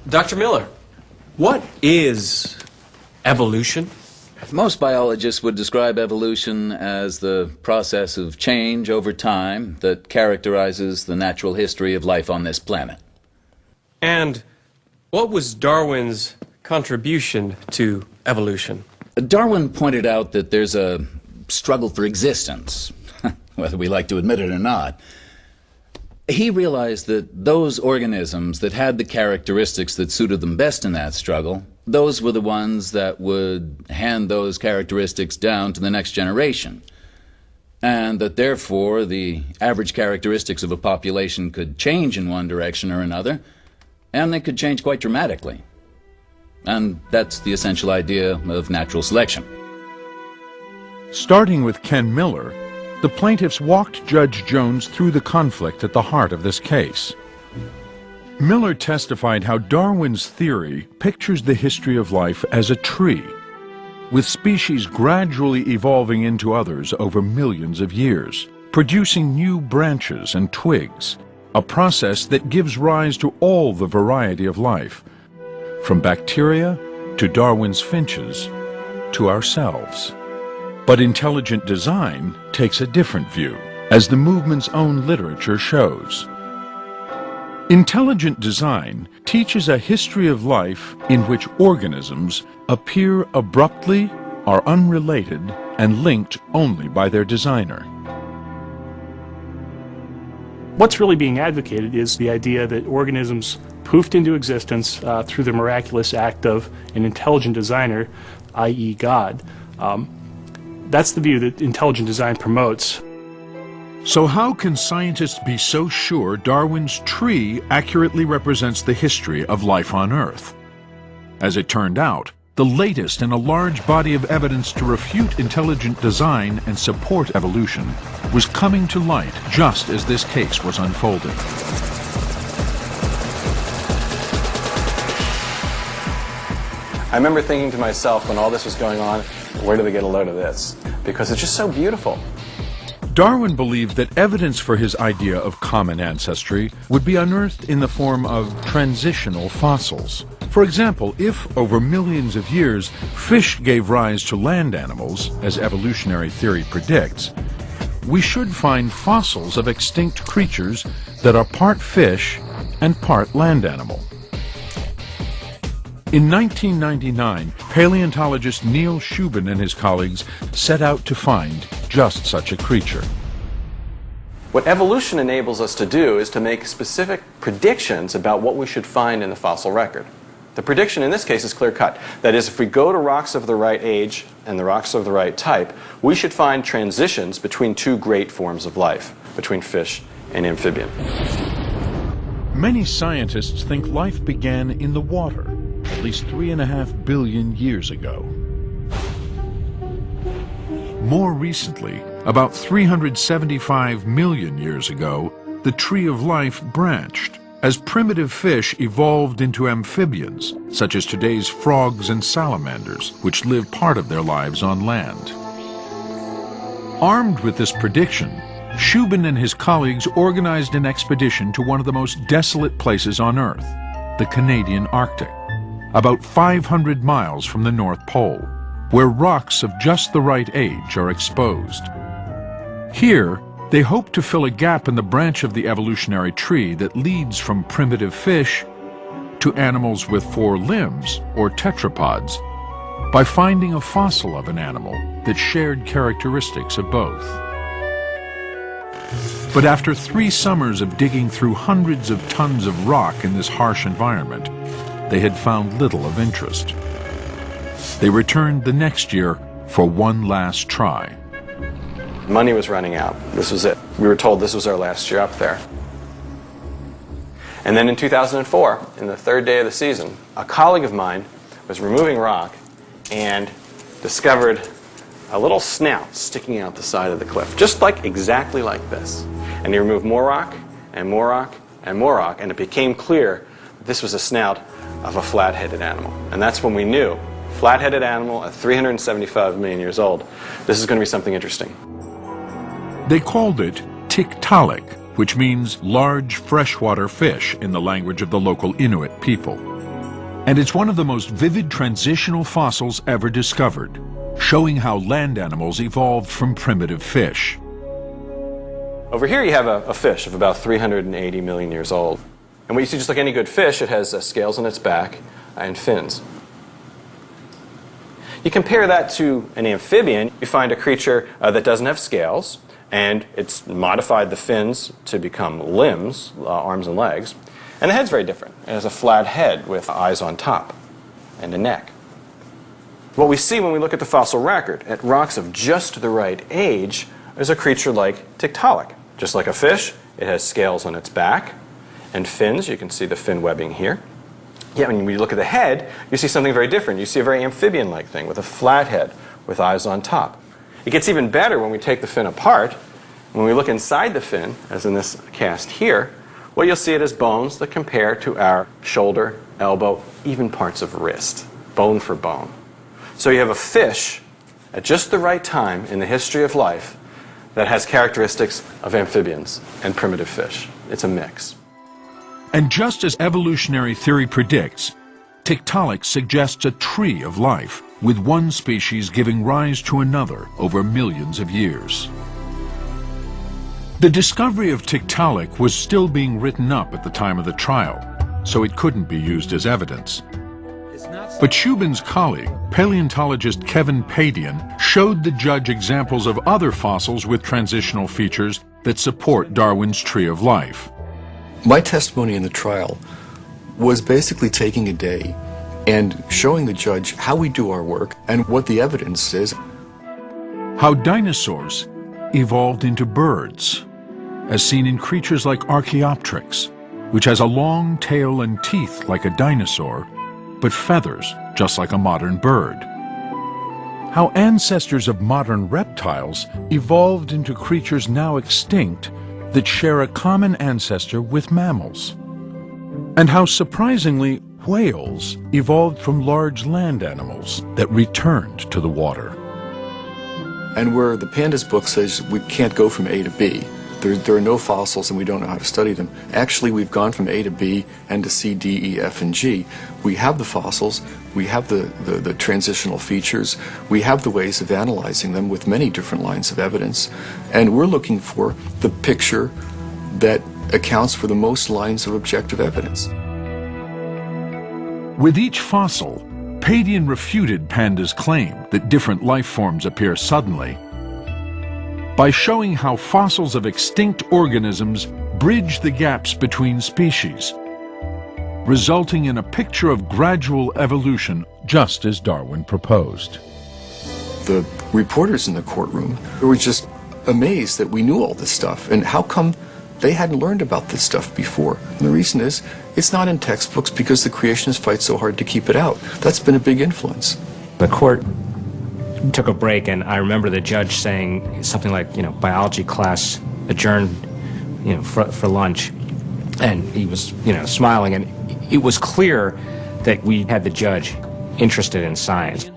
Dr. Miller, what is evolution? Most biologists would describe evolution as the process of change over time that characterizes the natural history of life on this planet. And what was Darwin's contribution to evolution? Darwin pointed out that there's a struggle for existence, whether we like to admit it or not. He realized that those organisms that had the characteristics that suited them best in that struggle, those were the ones that would hand those characteristics down to the next generation. And that therefore the average characteristics of a population could change in one direction or another, and they could change quite dramatically. And that's the essential idea of natural selection. Starting with Ken Miller, the plaintiffs walked Judge Jones through the conflict at the heart of this case. Miller testified how Darwin's theory pictures the history of life as a tree, with species gradually evolving into others over millions of years, producing new branches and twigs, a process that gives rise to all the variety of life, from bacteria to Darwin's finches to ourselves. But intelligent design takes a different view, as the movement's own literature shows. Intelligent design teaches a history of life in which organisms appear abruptly, are unrelated, and linked only by their designer. What's really being advocated is the idea that organisms poofed into existence through the miraculous act of an intelligent designer, i.e. God. That's the view that intelligent design promotes. So how can scientists be so sure Darwin's tree accurately represents the history of life on Earth? As it turned out, the latest in a large body of evidence to refute intelligent design and support evolution was coming to light just as this case was unfolding. I remember thinking to myself when all this was going on, where do they get a load of this? Because it's just so beautiful. Darwin believed that evidence for his idea of common ancestry would be unearthed in the form of transitional fossils. For example, if over millions of years fish gave rise to land animals, as evolutionary theory predicts, we should find fossils of extinct creatures that are part fish and part land animal. In 1999, paleontologist Neil Shubin and his colleagues set out to find just such a creature. What evolution enables us to do is to make specific predictions about what we should find in the fossil record. The prediction in this case is clear-cut. That is, if we go to rocks of the right age and the rocks of the right type, we should find transitions between two great forms of life, between fish and amphibian. Many scientists think life began in the water, at least 3.5 billion years ago. More recently, about 375 million years ago, the tree of life branched as primitive fish evolved into amphibians, such as today's frogs and salamanders, which live part of their lives on land. Armed with this prediction, Shubin and his colleagues organized an expedition to one of the most desolate places on Earth, the Canadian Arctic, about 500 miles from the North Pole, where rocks of just the right age are exposed. Here, they hope to fill a gap in the branch of the evolutionary tree that leads from primitive fish to animals with 4 limbs, or tetrapods, by finding a fossil of an animal that shared characteristics of both. But after 3 summers of digging through hundreds of tons of rock in this harsh environment, they had found little of interest. They returned the next year for one last try. Money was running out. This was it. We were told this was our last year up there. And then in 2004, in the 3rd day of the season, a colleague of mine was removing rock and discovered a little snout sticking out the side of the cliff, just like exactly like this. And he removed more rock and more rock and more rock, and it became clear that this was a snout of a flat-headed animal. And that's when we knew, flat-headed animal at 375 million years old, this is going to be something interesting. They called it Tiktaalik, which means large freshwater fish in the language of the local Inuit people. And it's one of the most vivid transitional fossils ever discovered, showing how land animals evolved from primitive fish. Over here you have a fish of about 380 million years old. And what you see, just like any good fish, it has scales on its back and fins. You compare that to an amphibian, you find a creature that doesn't have scales, and it's modified the fins to become limbs, arms and legs. And the head's very different. It has a flat head with eyes on top and a neck. What we see when we look at the fossil record, at rocks of just the right age, is a creature like Tiktaalik. Just like a fish, it has scales on its back and fins. You can see the fin webbing here. Yet when you look at the head, you see something very different. You see a very amphibian-like thing with a flat head with eyes on top. It gets even better when we take the fin apart. When we look inside the fin, as in this cast here, what you'll see it as bones that compare to our shoulder, elbow, even parts of wrist, bone for bone. So you have a fish at just the right time in the history of life that has characteristics of amphibians and primitive fish. It's a mix. And just as evolutionary theory predicts, Tiktaalik suggests a tree of life, with one species giving rise to another over millions of years. The discovery of Tiktaalik was still being written up at the time of the trial, so it couldn't be used as evidence. But Shubin's colleague, paleontologist Kevin Padian, showed the judge examples of other fossils with transitional features that support Darwin's tree of life. My testimony in the trial was basically taking a day and showing the judge how we do our work and what the evidence is. How dinosaurs evolved into birds, as seen in creatures like Archaeopteryx, which has a long tail and teeth like a dinosaur, but feathers just like a modern bird. How ancestors of modern reptiles evolved into creatures now extinct that share a common ancestor with mammals. And how surprisingly whales evolved from large land animals that returned to the water. And where the pandas book says we can't go from A to B, there are no fossils and we don't know how to study them. Actually, we've gone from A to B and to C, D, E, F, and G. We have the fossils, we have the transitional features, we have the ways of analyzing them with many different lines of evidence, and we're looking for the picture that accounts for the most lines of objective evidence. With each fossil, Padian refuted Panda's claim that different life forms appear suddenly by showing how fossils of extinct organisms bridge the gaps between species, resulting in a picture of gradual evolution, just as Darwin proposed. The reporters in the courtroom were just amazed that we knew all this stuff, and how come they hadn't learned about this stuff before? And the reason is, it's not in textbooks because the creationists fight so hard to keep it out. That's been a big influence. The court took a break, and I remember the judge saying something like, biology class adjourned, for lunch. And he was, smiling, and it was clear that we had the judge interested in science.